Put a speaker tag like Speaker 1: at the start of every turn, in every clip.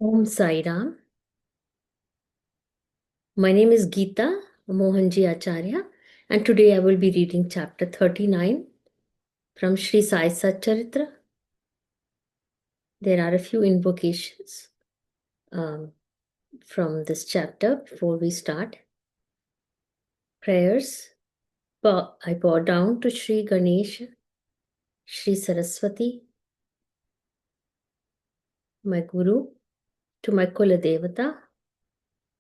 Speaker 1: Om Sai Ram. My name is Geeta Mohanji Acharya, and today I will be reading chapter 39 from Sri Sai Satcharitra. There are a few invocations um, from this chapter before we start. Prayers. I bow down to Sri Ganesh, Sri Saraswati, my Guru, to my Kula Devata,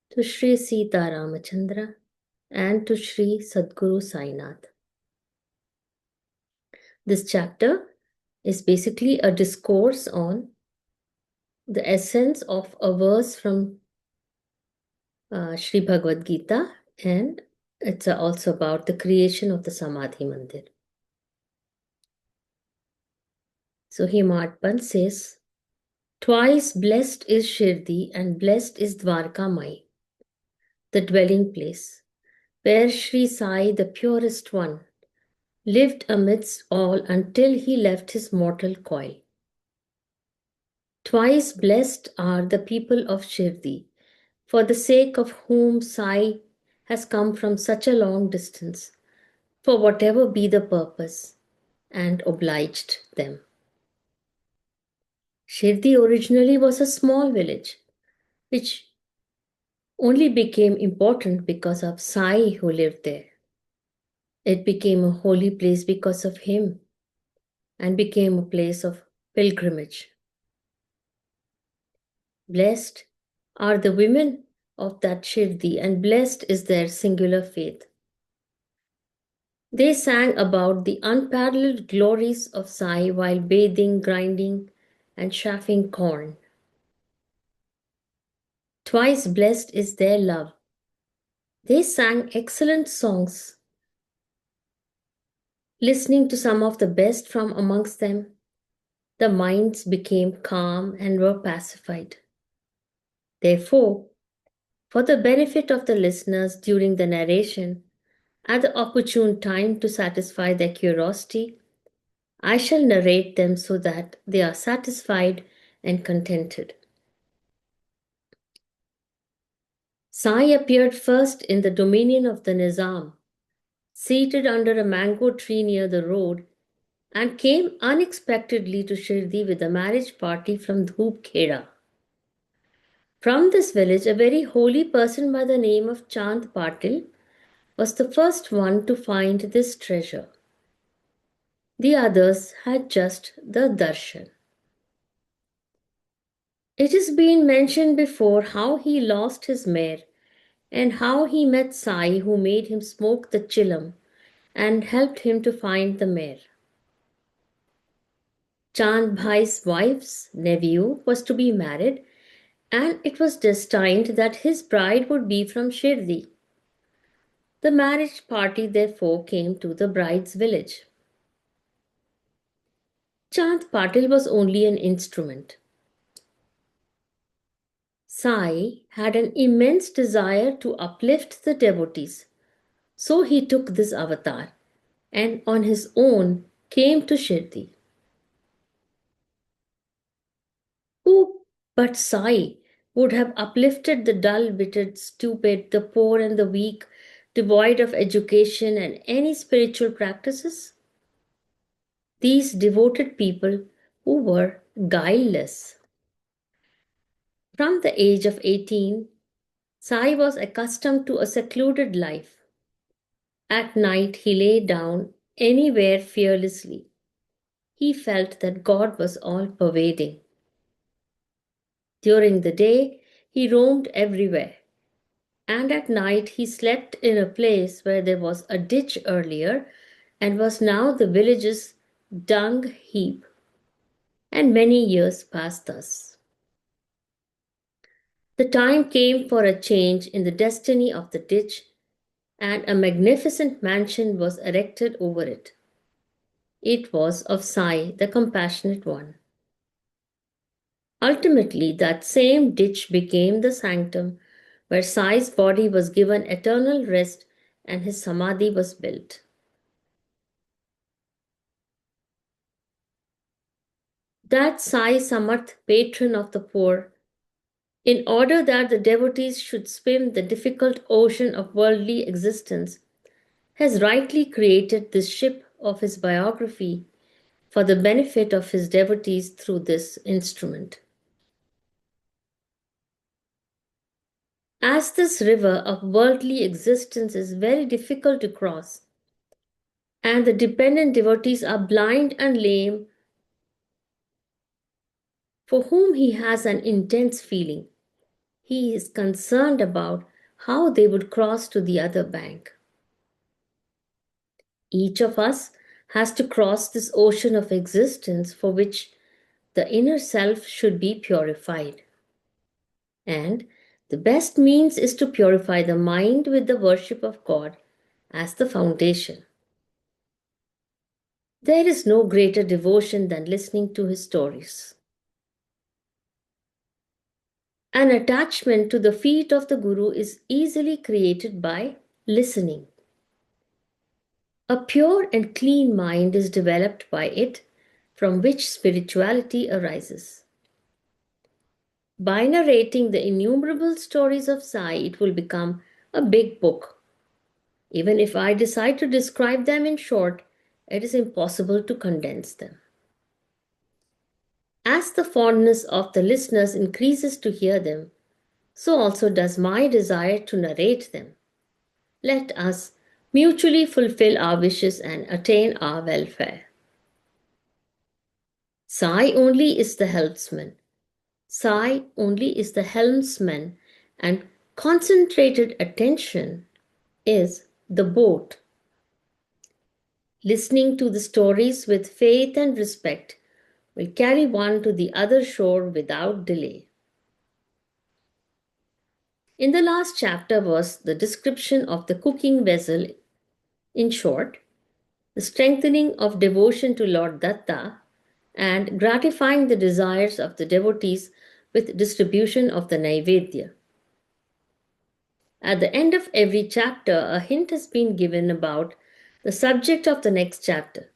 Speaker 1: to Sri Sita Ramachandra, and to Sri Sadguru Sainath. This chapter is basically a discourse on the essence of a verse from Sri Bhagavad Gita, and it's also about the creation of the Samadhi Mandir. So Himatpan says, "Twice blessed is Shirdi and blessed is Dwarka Mai, the dwelling place, where Sri Sai, the purest one, lived amidst all until he left his mortal coil. Twice blessed are the people of Shirdi, for the sake of whom Sai has come from such a long distance, for whatever be the purpose, and obliged them." Shirdi originally was a small village, which only became important because of Sai who lived there. It became a holy place because of him and became a place of pilgrimage. Blessed are the women of that Shirdi, and blessed is their singular faith. They sang about the unparalleled glories of Sai while bathing, grinding, and chaffing corn. Twice blessed is their love. They sang excellent songs. Listening to some of the best from amongst them, the minds became calm and were pacified. Therefore, for the benefit of the listeners during the narration, at the opportune time to satisfy their curiosity, I shall narrate them so that they are satisfied and contented. Sai appeared first in the dominion of the Nizam, seated under a mango tree near the road, and came unexpectedly to Shirdi with a marriage party from Dhoop Kheda. From this village, a very holy person by the name of Chand Patil was the first one to find this treasure. The others had just the darshan. It has been mentioned before how he lost his mare and how he met Sai, who made him smoke the chilam and helped him to find the mare. Chand Bhai's wife's nephew was to be married, and it was destined that his bride would be from Shirdi. The marriage party therefore came to the bride's village. Chand Patil was only an instrument. Sai had an immense desire to uplift the devotees, so he took this avatar and on his own came to Shirdi. Who but Sai would have uplifted the dull witted, stupid, the poor and the weak, devoid of education and any spiritual practices? These devoted people who were guileless. From the age of 18, Sai was accustomed to a secluded life. At night, he lay down anywhere fearlessly. He felt that God was all pervading. During the day, he roamed everywhere, and at night, he slept in a place where there was a ditch earlier and was now the village's dung heap. And many years passed thus. The time came for a change in the destiny of the ditch, and a magnificent mansion was erected over it. It was of Sai, the compassionate one. Ultimately, that same ditch became the sanctum where Sai's body was given eternal rest and his samadhi was built. That Sai Samarth, patron of the poor, in order that the devotees should swim the difficult ocean of worldly existence, has rightly created this ship of his biography for the benefit of his devotees through this instrument. As this river of worldly existence is very difficult to cross, and the dependent devotees are blind and lame, for whom he has an intense feeling, he is concerned about how they would cross to the other bank. Each of us has to cross this ocean of existence for which the inner self should be purified. And the best means is to purify the mind with the worship of God as the foundation. There is no greater devotion than listening to his stories. An attachment to the feet of the Guru is easily created by listening. A pure and clean mind is developed by it, from which spirituality arises. By narrating the innumerable stories of Sai, it will become a big book. Even if I decide to describe them in short, it is impossible to condense them. As the fondness of the listeners increases to hear them, so also does my desire to narrate them. Let us mutually fulfill our wishes and attain our welfare. Sai only is the helmsman. Sai only is the helmsman, and concentrated attention is the boat. Listening to the stories with faith and respect will carry one to the other shore without delay. In the last chapter was the description of the cooking vessel. In short, the strengthening of devotion to Lord Datta and gratifying the desires of the devotees with distribution of the Naivedya. At the end of every chapter, a hint has been given about the subject of the next chapter,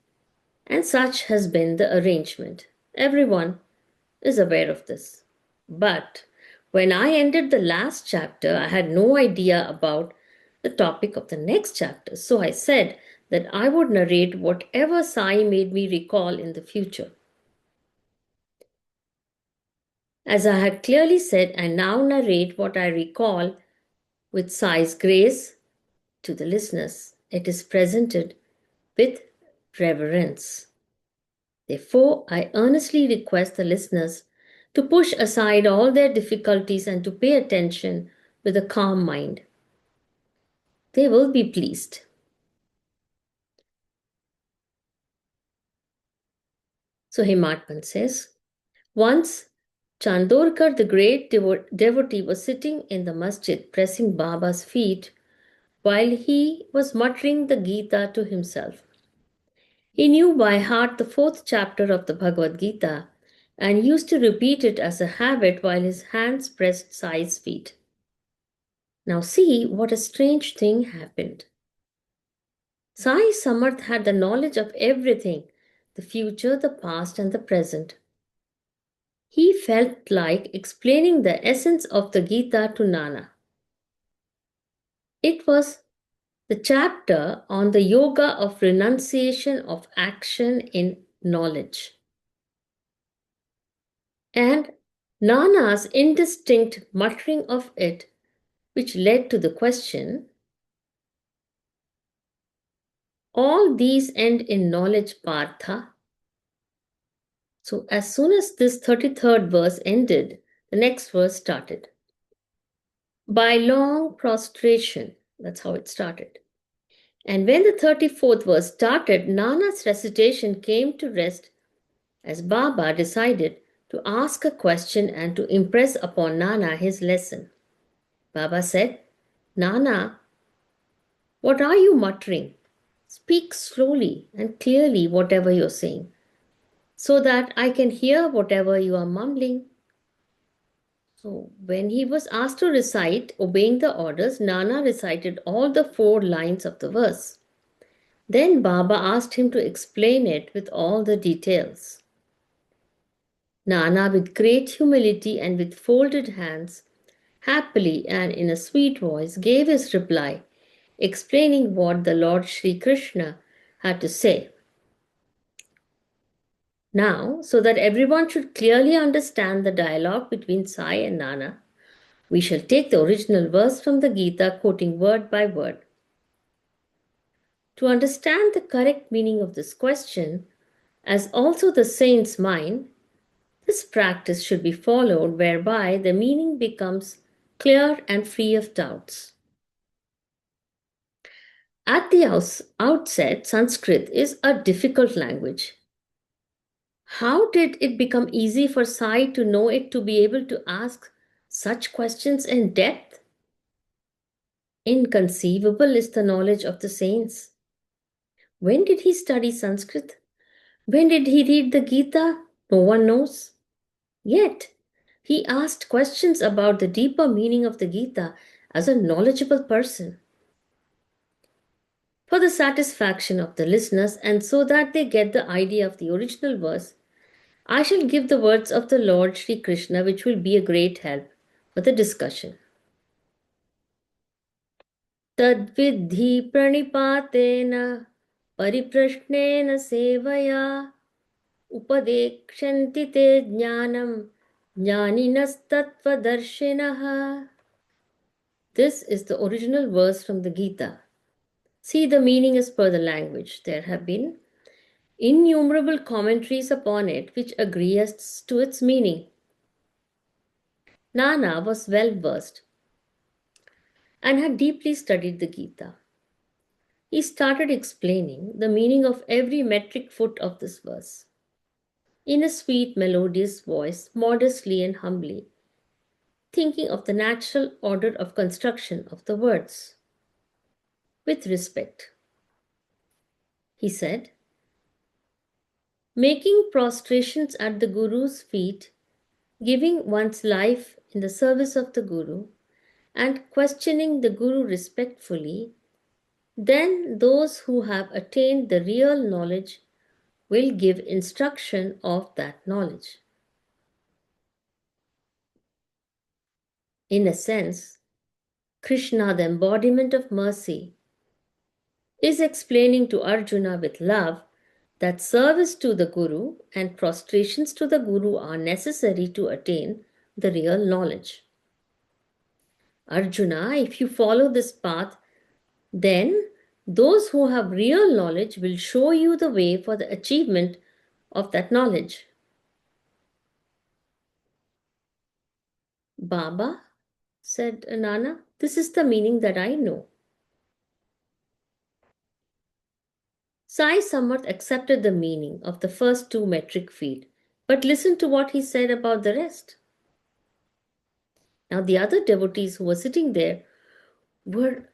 Speaker 1: and such has been the arrangement. Everyone is aware of this. But when I ended the last chapter, I had no idea about the topic of the next chapter, so I said that I would narrate whatever Sai made me recall in the future. As I had clearly said, I now narrate what I recall with Sai's grace to the listeners. It is presented with reverence. Therefore, I earnestly request the listeners to push aside all their difficulties and to pay attention with a calm mind. They will be pleased. So Himatman says, once Chandorkar, the great devotee, was sitting in the masjid pressing Baba's feet while he was muttering the Gita to himself. He knew by heart the 4th chapter of the Bhagavad Gita and used to repeat it as a habit while his hands pressed Sai's feet. Now see what a strange thing happened. Sai Samarth had the knowledge of everything, the future, the past, and the present. He felt like explaining the essence of the Gita to Nana. It was the chapter on the yoga of renunciation of action in knowledge. And Nana's indistinct muttering of it, which led to the question, all these end in knowledge, Partha. So as soon as this 33rd verse ended, the next verse started. By long prostration, that's how it started. And when the 34th verse started, Nana's recitation came to rest as Baba decided to ask a question and to impress upon Nana his lesson. Baba said, Nana, what are you muttering? Speak slowly and clearly whatever you're saying, so that I can hear whatever you are mumbling. So, when he was asked to recite, obeying the orders, Nana recited all the 4 lines of the verse. Then Baba asked him to explain it with all the details. Nana, with great humility and with folded hands, happily and in a sweet voice gave his reply, explaining what the Lord Sri Krishna had to say. Now, so that everyone should clearly understand the dialogue between Sai and Nana, we shall take the original verse from the Gita, quoting word by word. To understand the correct meaning of this question, as also the saint's mind, this practice should be followed whereby the meaning becomes clear and free of doubts. At the outset, Sanskrit is a difficult language. How did it become easy for Sai to know it, to be able to ask such questions in depth? Inconceivable is the knowledge of the saints. When did he study Sanskrit? When did he read the Gita? No one knows. Yet, he asked questions about the deeper meaning of the Gita as a knowledgeable person. For the satisfaction of the listeners and so that they get the idea of the original verse, I shall give the words of the Lord Sri Krishna, which will be a great help for the discussion. Tadvidhi pranipatena pariprashnena sevaya upadekshanti te jnanam jnaninastattvadarshinaha. This is the original verse from the Gita. See, the meaning as per the language. There have been innumerable commentaries upon it which agree as to its meaning. Nana was well versed and had deeply studied the Gita. He started explaining the meaning of every metric foot of this verse. In a sweet, melodious voice, modestly and humbly, thinking of the natural order of construction of the words. With respect, he said, making prostrations at the Guru's feet, giving one's life in the service of the Guru, and questioning the Guru respectfully, then those who have attained the real knowledge will give instruction of that knowledge. In a sense, Krishna, the embodiment of mercy, is explaining to Arjuna with love that service to the Guru and prostrations to the Guru are necessary to attain the real knowledge. Arjuna, if you follow this path, then those who have real knowledge will show you the way for the achievement of that knowledge. Baba, said Nana, this is the meaning that I know. Sai somewhat accepted the meaning of the first two metric feet, but listen to what he said about the rest. Now, the other devotees who were sitting there were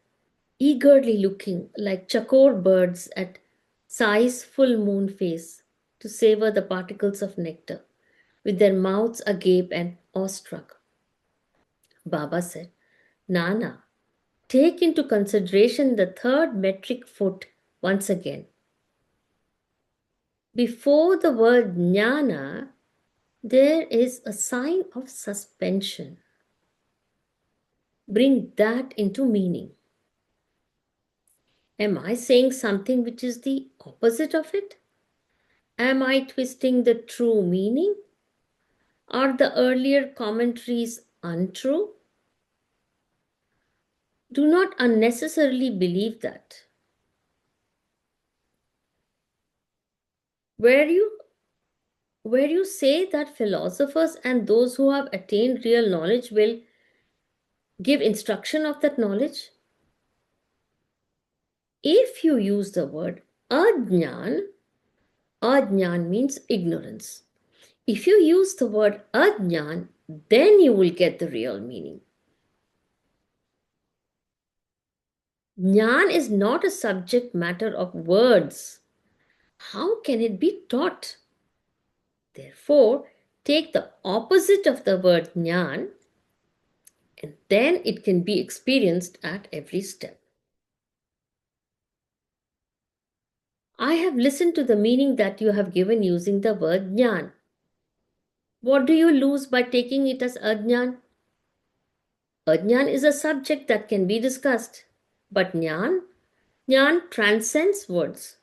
Speaker 1: eagerly looking like chakor birds at Sai's full moon face to savor the particles of nectar, with their mouths agape and awestruck. Baba said, Nana, take into consideration the third metric foot once again. Before the word jnana, there is a sign of suspension. Bring that into meaning. Am I saying something which is the opposite of it? Am I twisting the true meaning? Are the earlier commentaries untrue? Do not unnecessarily believe that. Where you say that philosophers and those who have attained real knowledge will give instruction of that knowledge, if you use the word ajnan, ajnan means ignorance. If you use the word ajnan, then you will get the real meaning. Jnana is not a subject matter of words. How can it be taught? Therefore, take the opposite of the word jnana, and then it can be experienced at every step. I have listened to the meaning that you have given using the word jnana. What do you lose by taking it as ajnan? Ajnan is a subject that can be discussed, but Jnana transcends words.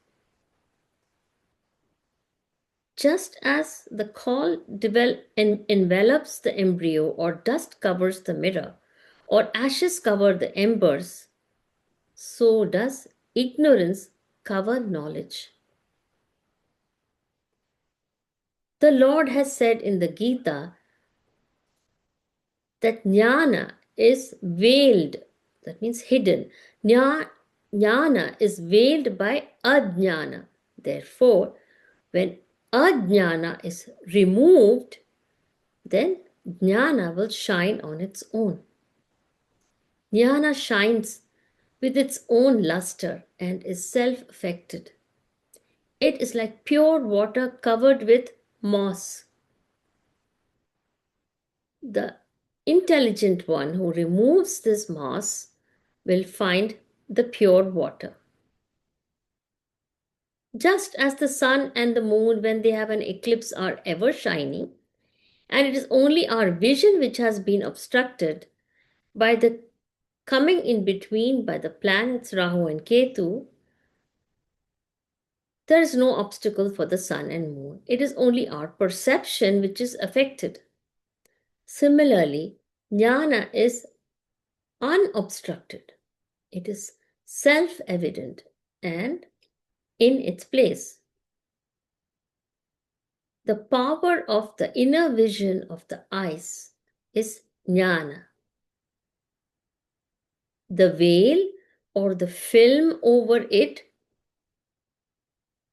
Speaker 1: Just as the envelops the embryo, or dust covers the mirror, or ashes cover the embers, so does ignorance cover knowledge. The Lord has said in the Gita that jnana is veiled, that means hidden. Jnana is veiled by ajnana. Therefore, when ajnana is removed, then jnana will shine on its own. Jnana shines with its own luster and is self affected. It is like pure water covered with moss. The intelligent one who removes this moss will find the pure water. Just as the sun and the moon, when they have an eclipse, are ever shining, and it is only our vision which has been obstructed by the coming in between by the planets Rahu and Ketu, there is no obstacle for the sun and moon. It is only our perception which is affected. Similarly, jnana is unobstructed. It is self evident and in its place. The power of the inner vision of the eyes is jnana. The veil or the film over it,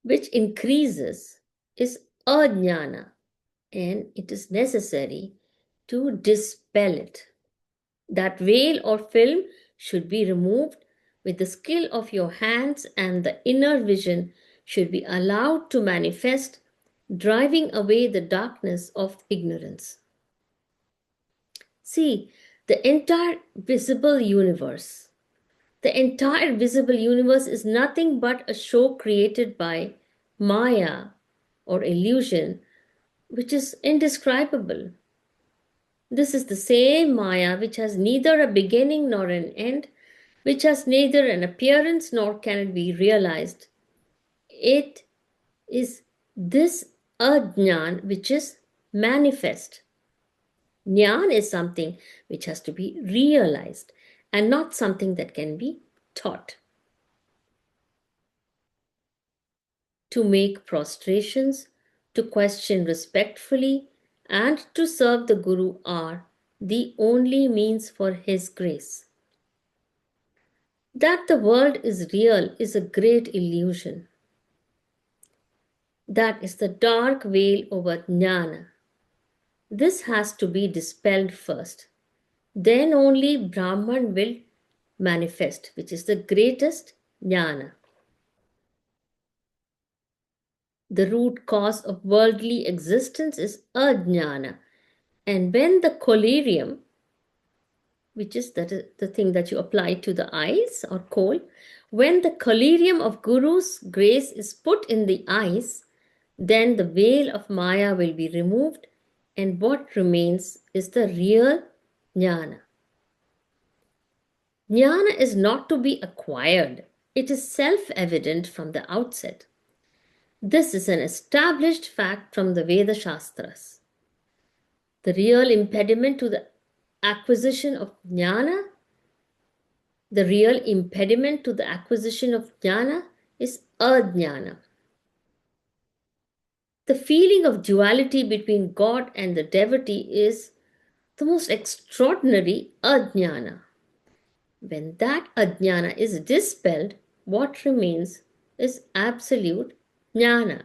Speaker 1: which increases, is ajnana, and it is necessary to dispel it. That veil or film should be removed with the skill of your hands, and the inner vision should be allowed to manifest, driving away the darkness of ignorance. See, the entire visible universe. The entire visible universe is nothing but a show created by Maya or illusion, which is indescribable. This is the same Maya which has neither a beginning nor an end, which has neither an appearance nor can it be realized. It is this ajnan which is manifest. Jnana is something which has to be realized and not something that can be taught. To make prostrations, to question respectfully, and to serve the Guru are the only means for his grace. That the world is real is a great illusion. That is the dark veil over jnana. This has to be dispelled first. Then only Brahman will manifest, which is the greatest jnana. The root cause of worldly existence is ajnana. And when the collyrium, which is the thing that you apply to the eyes or coal, when the collyrium of Guru's grace is put in the eyes, then the veil of Maya will be removed, and what remains is the real jnana. Jnana is not to be acquired, it is self evident from the outset. This is an established fact from the Veda Shastras. The real impediment to the acquisition of jnana, the real impediment to the acquisition of jnana is ajnana. The feeling of duality between God and the devotee is the most extraordinary ajnana. When that ajnana is dispelled, what remains is absolute jnana.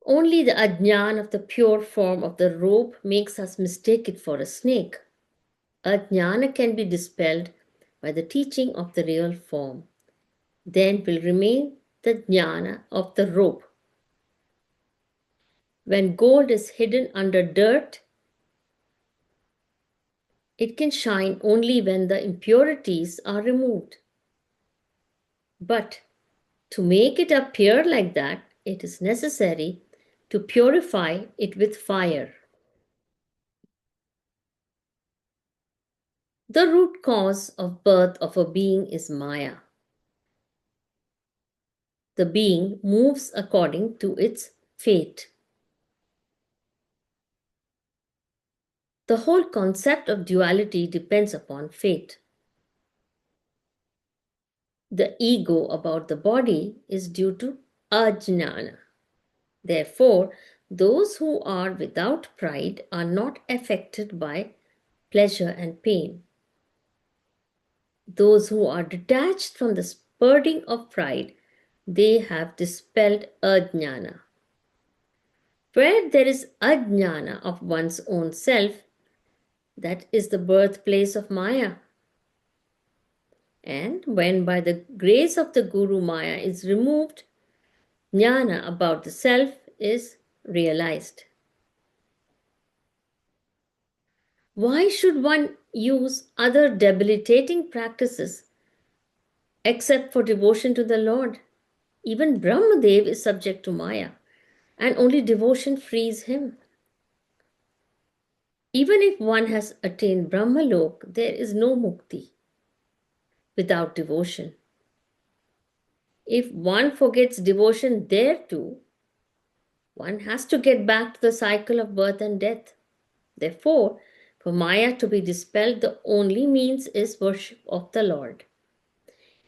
Speaker 1: Only the ajnan of the pure form of the rope makes us mistake it for a snake. Ajnana can be dispelled by the teaching of the real form. Then will remain the jnana of the rope. When gold is hidden under dirt, it can shine only when the impurities are removed. But to make it appear like that, it is necessary to purify it with fire. The root cause of birth of a being is Maya. The being moves according to its fate. The whole concept of duality depends upon fate. The ego about the body is due to ajnana. Therefore, those who are without pride are not affected by pleasure and pain. Those who are detached from the spurting of pride, they have dispelled ajnana. Where there is ajnana of one's own self, that is the birthplace of Maya. And when by the grace of the Guru Maya is removed, jnana about the self is realized. Why should one use other debilitating practices except for devotion to the Lord? Even Brahmadev is subject to Maya, and only devotion frees him. Even if one has attained Brahmalok, there is no mukti without devotion. If one forgets devotion there too, one has to get back to the cycle of birth and death. Therefore, for Maya to be dispelled, the only means is worship of the Lord.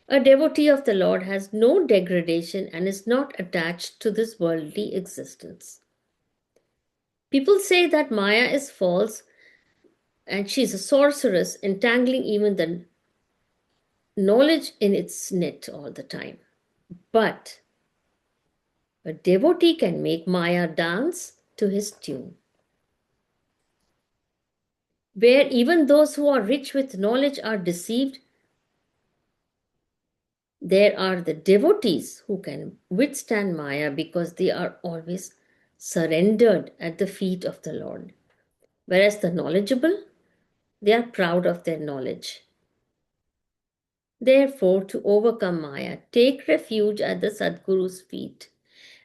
Speaker 1: A devotee of the Lord has no degradation and is not attached to this worldly existence. People say that Maya is false and she is a sorceress, entangling even the knowledge in its net all the time. But a devotee can make Maya dance to his tune. Where even those who are rich with knowledge are deceived, there are the devotees who can withstand Maya because they are always surrendered at the feet of the Lord. Whereas the knowledgeable, they are proud of their knowledge. Therefore, to overcome Maya, take refuge at the Sadguru's feet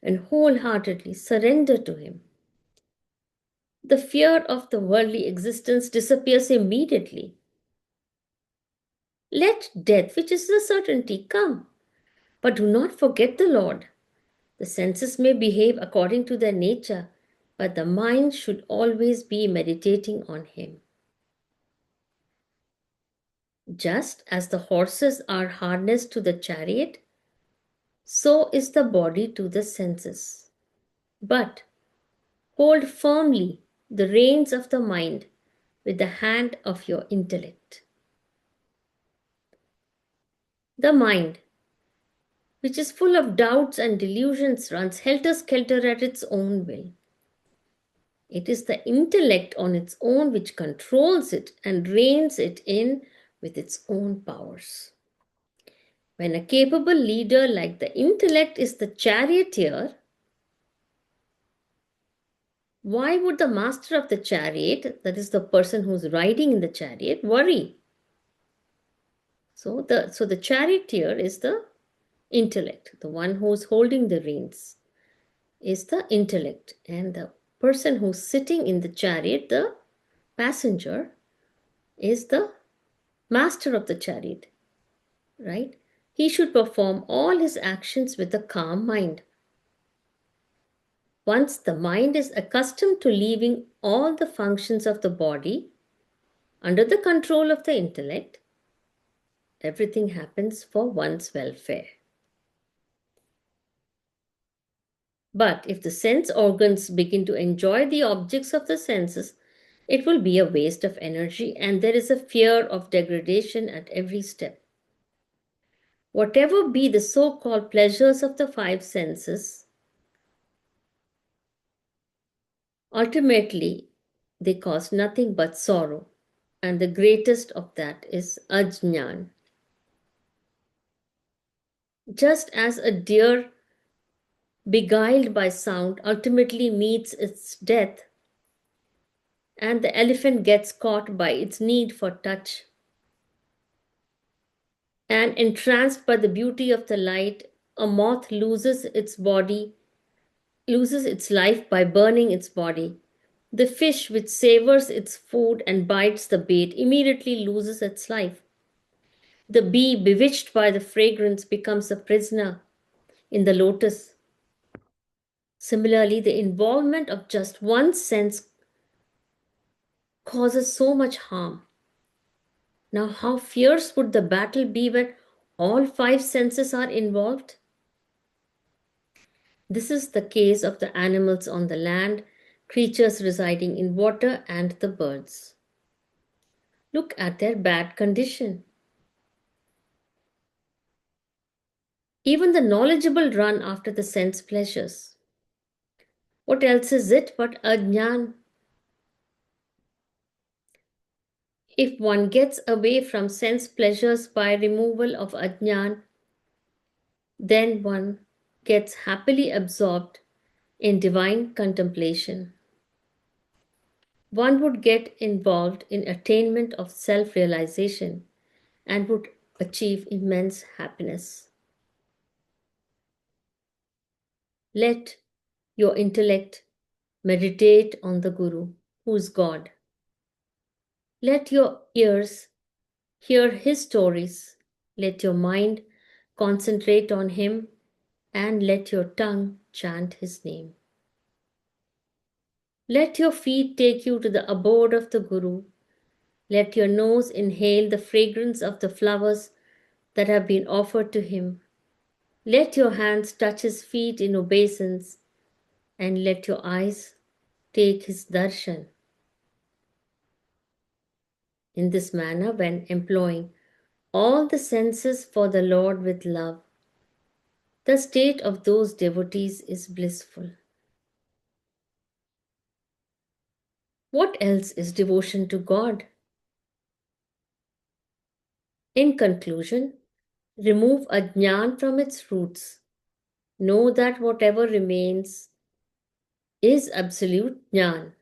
Speaker 1: and wholeheartedly surrender to him. The fear of the worldly existence disappears immediately. Let death, which is a certainty, come, but do not forget the Lord. The senses may behave according to their nature, but the mind should always be meditating on Him. Just as the horses are harnessed to the chariot, so is the body to the senses. But hold firmly the reins of the mind with the hand of your intellect. The mind, which is full of doubts and delusions, runs helter-skelter at its own will. It is the intellect on its own which controls it and reins it in with its own powers. When a capable leader like the intellect is the charioteer, why would the master of the chariot, that is the person who's riding in the chariot, worry? So the charioteer is the intellect, the one who's holding the reins is the intellect, and the person who's sitting in the chariot, the passenger, is the master of the chariot, right? He should perform all his actions with a calm mind. Once the mind is accustomed to leaving all the functions of the body under the control of the intellect, everything happens for one's welfare. But if the sense organs begin to enjoy the objects of the senses, it will be a waste of energy, and there is a fear of degradation at every step. Whatever be the so called pleasures of the five senses, ultimately they cause nothing but sorrow, and the greatest of that is ajnan. Just as a deer beguiled by sound ultimately meets its death, and the elephant gets caught by its need for touch, and entranced by the beauty of the light, a moth loses its life by burning its body. The fish which savors its food and bites the bait immediately loses its life. The bee, bewitched by the fragrance, becomes a prisoner in the lotus. Similarly, the involvement of just one sense causes so much harm. Now, how fierce would the battle be when all five senses are involved? This is the case of the animals on the land, creatures residing in water, and the birds. Look at their bad condition. Even the knowledgeable run after the sense pleasures. What else is it but ajnan? If one gets away from sense pleasures by removal of ajnan, then one gets happily absorbed in divine contemplation. One would get involved in attainment of self realization and would achieve immense happiness. Let your intellect meditate on the Guru, who is God. Let your ears hear his stories. Let your mind concentrate on him and let your tongue chant his name. Let your feet take you to the abode of the Guru. Let your nose inhale the fragrance of the flowers that have been offered to him. Let your hands touch his feet in obeisance and let your eyes take his darshan. In this manner, when employing all the senses for the Lord with love, the state of those devotees is blissful. What else is devotion to God? In conclusion, remove ajnan from its roots. Know that whatever remains is absolute jnana.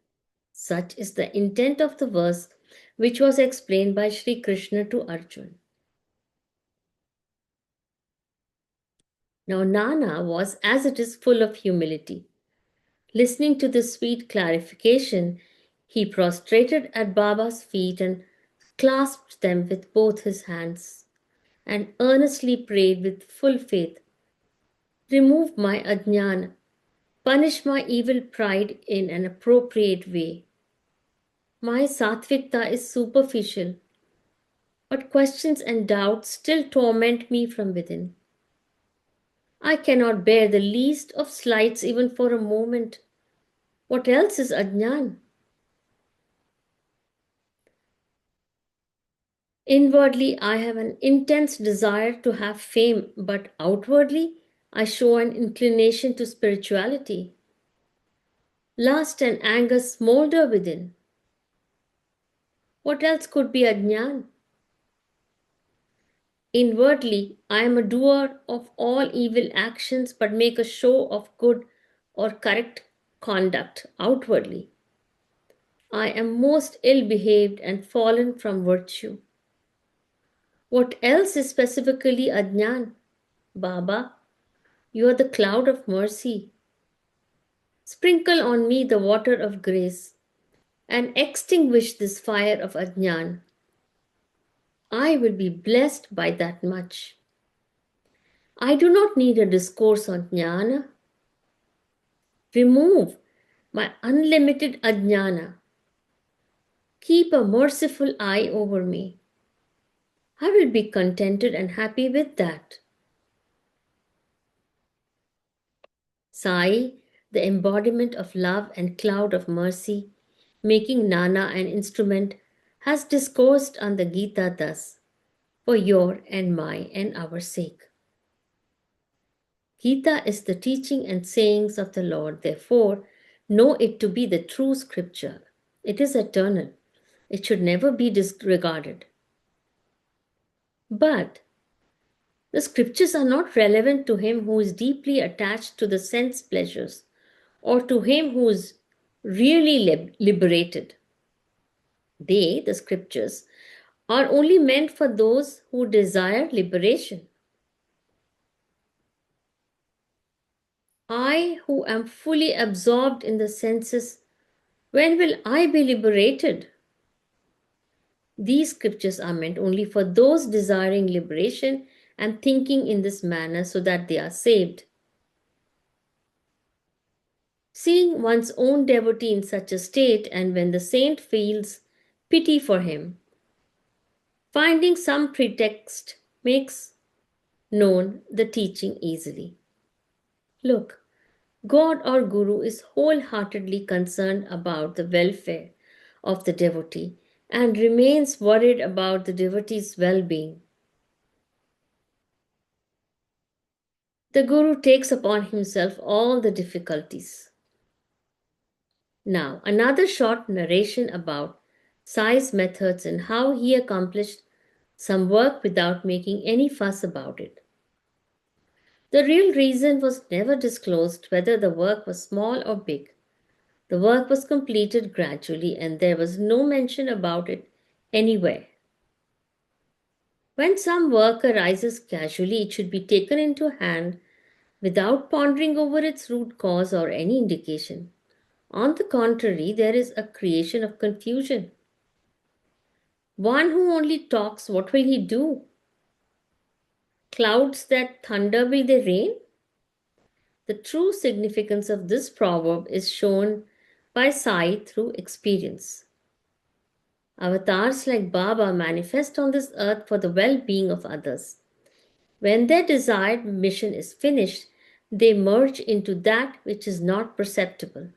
Speaker 1: Such is the intent of the verse which was explained by Sri Krishna to Arjuna. Now Nana was, as it is, full of humility. Listening to this sweet clarification, he prostrated at Baba's feet and clasped them with both his hands and earnestly prayed with full faith, "Remove my ajnana, punish my evil pride in an appropriate way. My sattvikta is superficial, but questions and doubts still torment me from within. I cannot bear the least of slights even for a moment. What else is ajnan? Inwardly, I have an intense desire to have fame, but outwardly, I show an inclination to spirituality. Lust and anger smolder within. What else could be ajnan? Inwardly, I am a doer of all evil actions, but make a show of good or correct conduct outwardly. I am most ill behaved and fallen from virtue. What else is specifically ajnan? Baba, you are the cloud of mercy. Sprinkle on me the water of grace and extinguish this fire of ajnan. I will be blessed by that much. I do not need a discourse on jnana. Remove my unlimited ajnana. Keep a merciful eye over me. I will be contented and happy with that. Sai, the embodiment of love and cloud of mercy, making Nana an instrument, has discoursed on the Gita thus, for your and my and our sake. Gita is the teaching and sayings of the Lord, therefore, know it to be the true scripture. It is eternal. It should never be disregarded. But the scriptures are not relevant to him who is deeply attached to the sense pleasures or to him who is really liberated. They, the scriptures, are only meant for those who desire liberation. I, who am fully absorbed in the senses, When will I be liberated? These scriptures are meant only for those desiring liberation and thinking in this manner so that they are saved. Seeing one's own devotee in such a state, and when the saint feels pity for him, finding some pretext makes known the teaching easily. Look, God or Guru is wholeheartedly concerned about the welfare of the devotee and remains worried about the devotee's well being. The Guru takes upon himself all the difficulties. Now, another short narration about Sai's methods and how he accomplished some work without making any fuss about it. The real reason was never disclosed whether the work was small or big. The work was completed gradually and there was no mention about it anywhere. When some work arises casually, it should be taken into hand without pondering over its root cause or any indication. On the contrary, there is a creation of confusion. One who only talks, what will he do? Clouds that thunder, will they rain? The true significance of this proverb is shown by Sai through experience. Avatars like Baba manifest on this earth for the well being of others. When their desired mission is finished, they merge into that which is not perceptible.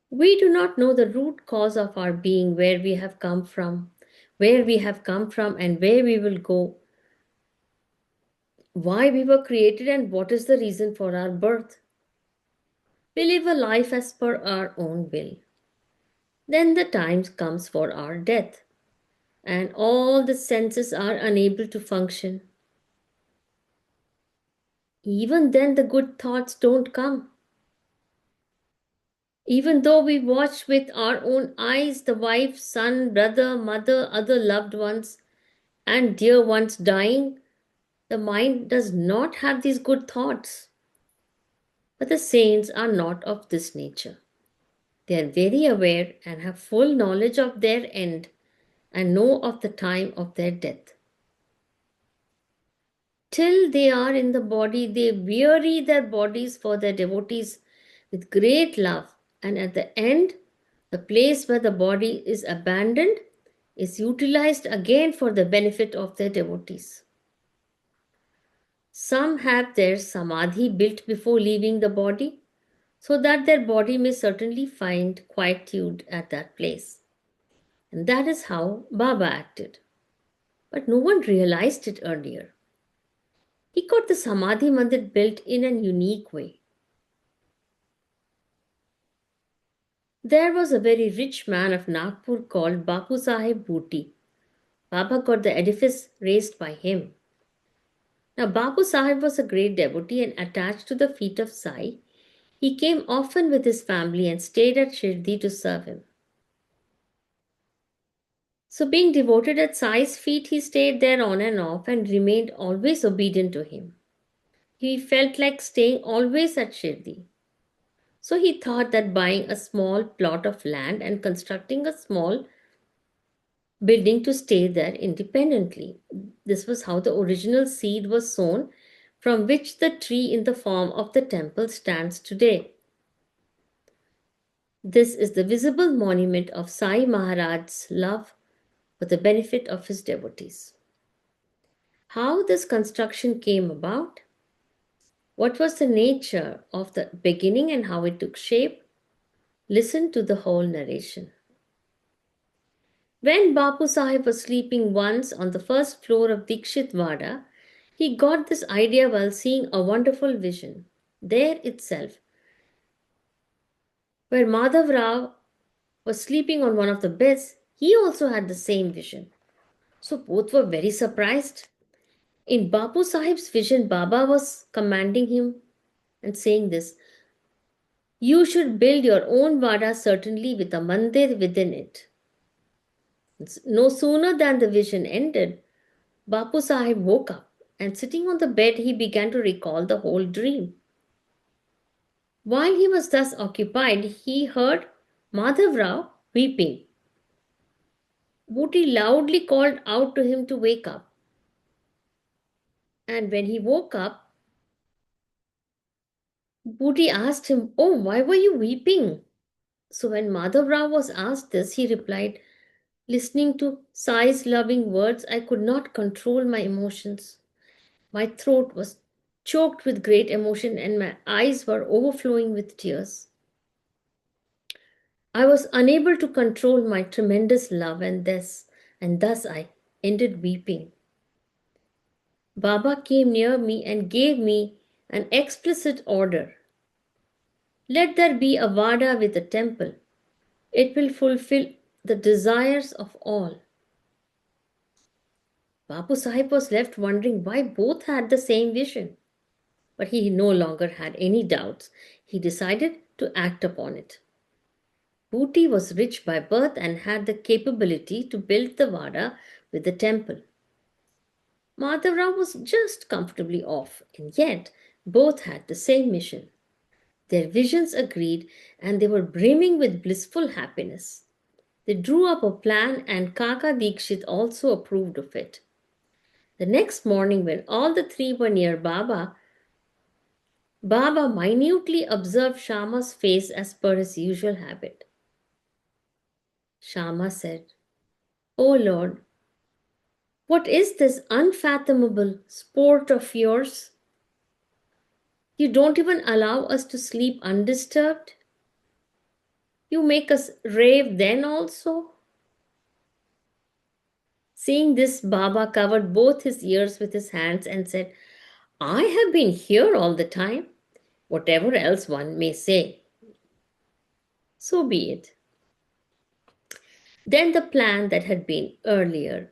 Speaker 1: We do not know the root cause of our being, where we have come from, and where we will go, why we were created, and what is the reason for our birth. We live a life as per our own will. Then the time comes for our death, and all the senses are unable to function. Even then, the good thoughts don't come. Even though we watch with our own eyes the wife, son, brother, mother, other loved ones, and dear ones dying, the mind does not have these good thoughts. But the saints are not of this nature. They are very aware and have full knowledge of their end and know of the time of their death. Till they are in the body, they weary their bodies for their devotees with great love, and at the end, the place where the body is abandoned is utilized again for the benefit of their devotees. Some have their samadhi built before leaving the body, so that their body may certainly find quietude at that place. And that is how Baba acted. But no one realized it earlier. He got the Samadhi Mandir built in an unique way. There was a very rich man of Nagpur called Bapu Sahib Bhuti. Baba got the edifice raised by him. Now, Bapu Sahib was a great devotee and attached to the feet of Sai. He came often with his family and stayed at Shirdi to serve him. So, being devoted at Sai's feet, he stayed there on and off and remained always obedient to him. He felt like staying always at Shirdi. So, he thought that buying a small plot of land and constructing a small building to stay there independently. This was how the original seed was sown, from which the tree in the form of the temple stands today. This is the visible monument of Sai Maharaj's love for the benefit of his devotees. How this construction came about, what was the nature of the beginning and how it took shape, listen to the whole narration. When Bapu Sahib was sleeping once on the first floor of Dikshit Wada, he got this idea while seeing a wonderful vision. There itself, where Madhav Rao was sleeping on one of the beds, he also had the same vision. So both were very surprised. In Bapu Sahib's vision, Baba was commanding him and saying this: "You should build your own Vada, certainly with a mandir within it." No sooner than the vision ended, Bapu Sahib woke up and sitting on the bed he began to recall the whole dream. While he was thus occupied, he heard Madhav Rao, weeping. Booty loudly called out to him to wake up. And when he woke up, Booty asked him, "Oh, why were you weeping?" So when Madhav Rao was asked this, he replied, "Listening to Sai's loving words, I could not control my emotions. My throat was choked with great emotion and my eyes were overflowing with tears. I was unable to control my tremendous love and thus I ended weeping. Baba came near me and gave me an explicit order. Let there be a vada with a temple. It will fulfill the desires of all." Bapu Sahib was left wondering why both had the same vision. But he no longer had any doubts. He decided to act upon it. Booty was rich by birth and had the capability to build the vada with the temple. Madhavrao was just comfortably off, and yet both had the same mission. Their visions agreed, and they were brimming with blissful happiness. They drew up a plan, and Kaka Dikshit also approved of it. The next morning, when all the three were near Baba minutely observed Shama's face as per his usual habit. Shama said, "O Lord, what is this unfathomable sport of yours? You don't even allow us to sleep undisturbed. You make us rave then also." Seeing this, Baba covered both his ears with his hands and said, "I have been here all the time, whatever else one may say. So be it." Then the plan that had been earlier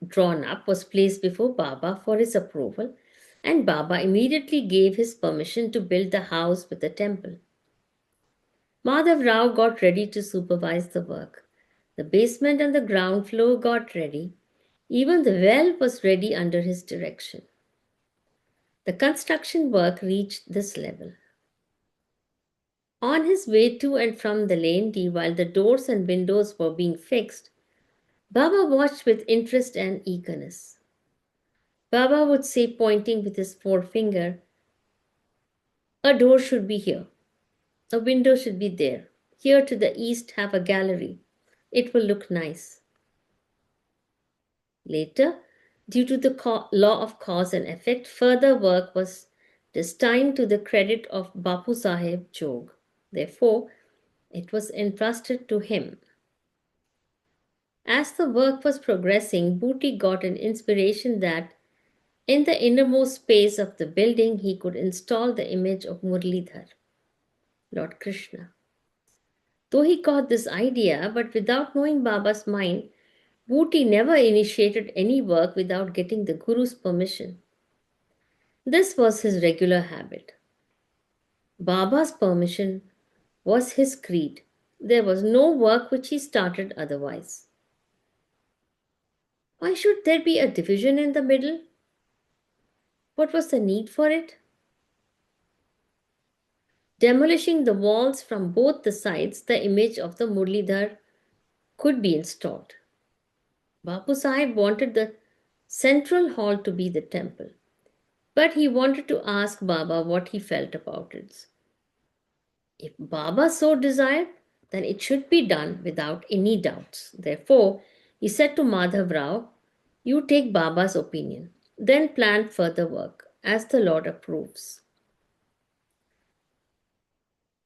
Speaker 1: drawn up was placed before Baba for his approval, and Baba immediately gave his permission to build the house with the temple. Madhav Rao got ready to supervise the work. The basement and the ground floor got ready. Even the well was ready under his direction. The construction work reached this level. On his way to and from the lane while the doors and windows were being fixed, Baba watched with interest and eagerness. Baba would say, pointing with his forefinger, "A door should be here. A window should be there. Here to the east have a gallery. It will look nice." Later, due to the law of cause and effect, further work was destined to the credit of Bapu Sahib Jog. Therefore, it was entrusted to him. As the work was progressing, Booty got an inspiration that in the innermost space of the building he could install the image of Murlidhar, Lord Krishna. Though he got this idea, but without knowing Baba's mind, Booty never initiated any work without getting the Guru's permission. This was his regular habit. Baba's permission was his creed. There was no work which he started otherwise. Why should there be a division in the middle? What was the need for it? Demolishing the walls from both the sides, the image of the Murlidhar could be installed. Bapu Sahib wanted the central hall to be the temple, but he wanted to ask Baba what he felt about it. If Baba so desired, then it should be done without any doubts. Therefore, he said to Madhav Rao, "You take Baba's opinion, then plan further work as the Lord approves."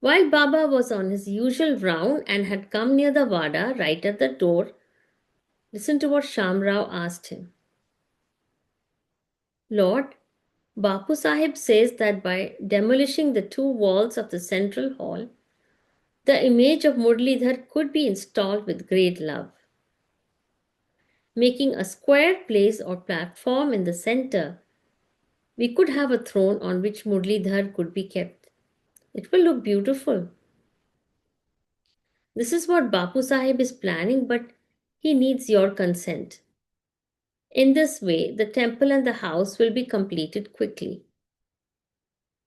Speaker 1: While Baba was on his usual round and had come near the Vada right at the door, listen to what Shamrao asked him. "Lord, Bapu Sahib says that by demolishing the two walls of the central hall, the image of Murlidhar could be installed with great love. Making a square place or platform in the center, we could have a throne on which Murlidhar could be kept. It will look beautiful. This is what Bapu Sahib is planning, but he needs your consent. In this way, the temple and the house will be completed quickly."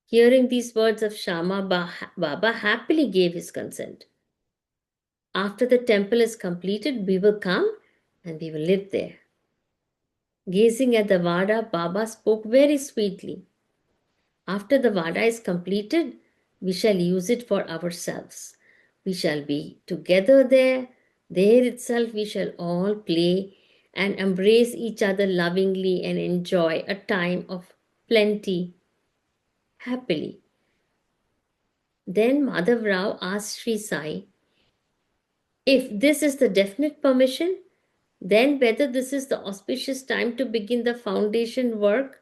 Speaker 1: Hearing these words of Baba happily gave his consent. After the temple is completed, we will come and we will live there. Gazing at the Vada, Baba spoke very sweetly. After the Vada is completed, we shall use it for ourselves. We shall be together there. There itself we shall all play and embrace each other lovingly and enjoy a time of plenty happily. Then Madhav Rao asked Sri Sai if this is the definite permission, then whether this is the auspicious time to begin the foundation work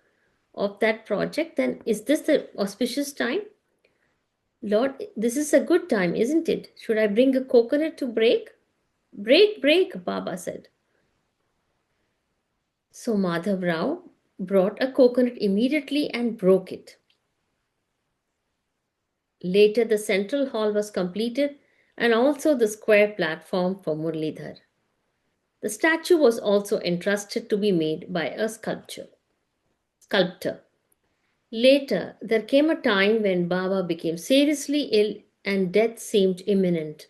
Speaker 1: of that project, then is this the auspicious time? Lord, this is a good time, isn't it? Should I bring a coconut to break? Break, break, Baba said. So Madhav Rao brought a coconut immediately and broke it. Later, the central hall was completed and also the square platform for Murlidhar. The statue was also entrusted to be made by a sculptor. Later, there came a time when Baba became seriously ill and death seemed imminent.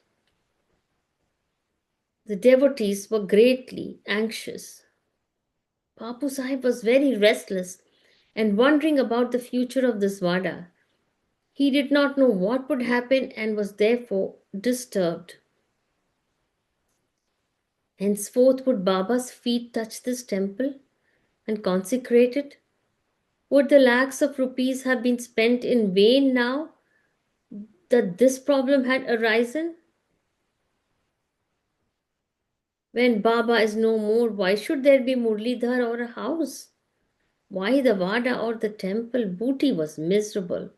Speaker 1: The devotees were greatly anxious. Papu Sahib was very restless and wondering about the future of this Vada. He did not know what would happen and was therefore disturbed. Henceforth, would Baba's feet touch this temple and consecrate it? Would the lakhs of rupees have been spent in vain now that this problem had arisen? When Baba is no more, why should there be Murlidhar or a house? Why the Vada or the temple? Booty was miserable.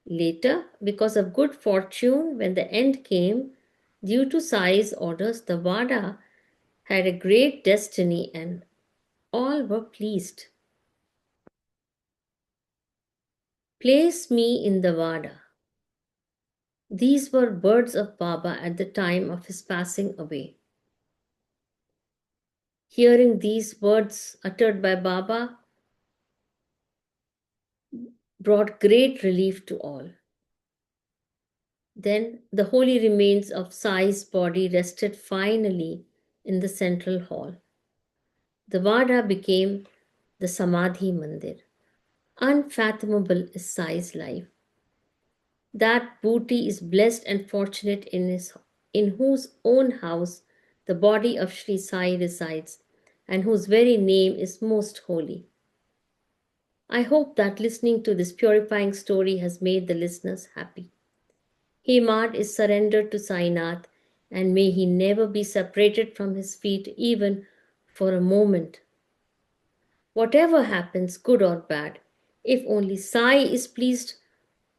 Speaker 1: Later, because of good fortune, when the end came, due to Sai's orders, the Vada had a great destiny and all were pleased. Place me in the Vada. These were words of Baba at the time of his passing away. Hearing these words uttered by Baba brought great relief to all. Then the holy remains of Sai's body rested finally in the central hall. The Vada became the Samadhi Mandir. Unfathomable is Sai's life. That booty is blessed and fortunate in whose own house the body of Sri Sai resides and whose very name is most holy. I hope that listening to this purifying story has made the listeners happy. Hemad is surrendered to Sainath, and may he never be separated from his feet even for a moment. Whatever happens, good or bad, if only Sai is pleased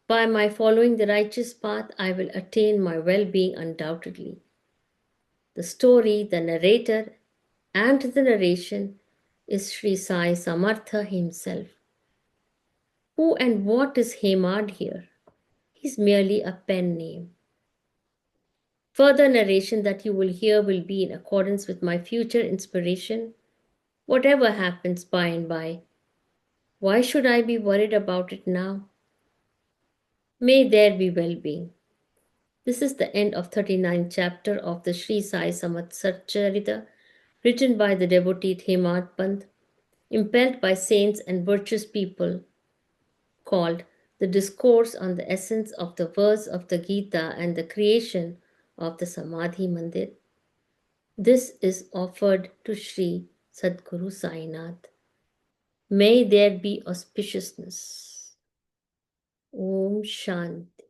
Speaker 1: by my following the righteous path, I will attain my well being undoubtedly. The story, the narrator, and the narration is Sri Sai Samartha himself. Who and what is Hemad here? He's merely a pen name. Further narration that you will hear will be in accordance with my future inspiration. Whatever happens by and by, why should I be worried about it now? May there be well-being. This is the end of 39th chapter of the Sri Sai Satcharitra, written by the devotee Hemad Pant, impelled by saints and virtuous people, called The Discourse on the Essence of the Verse of the Gita and the Creation of the Samadhi Mandir. This is offered to Sri Sadguru Sainath. May there be auspiciousness. Om Shanti.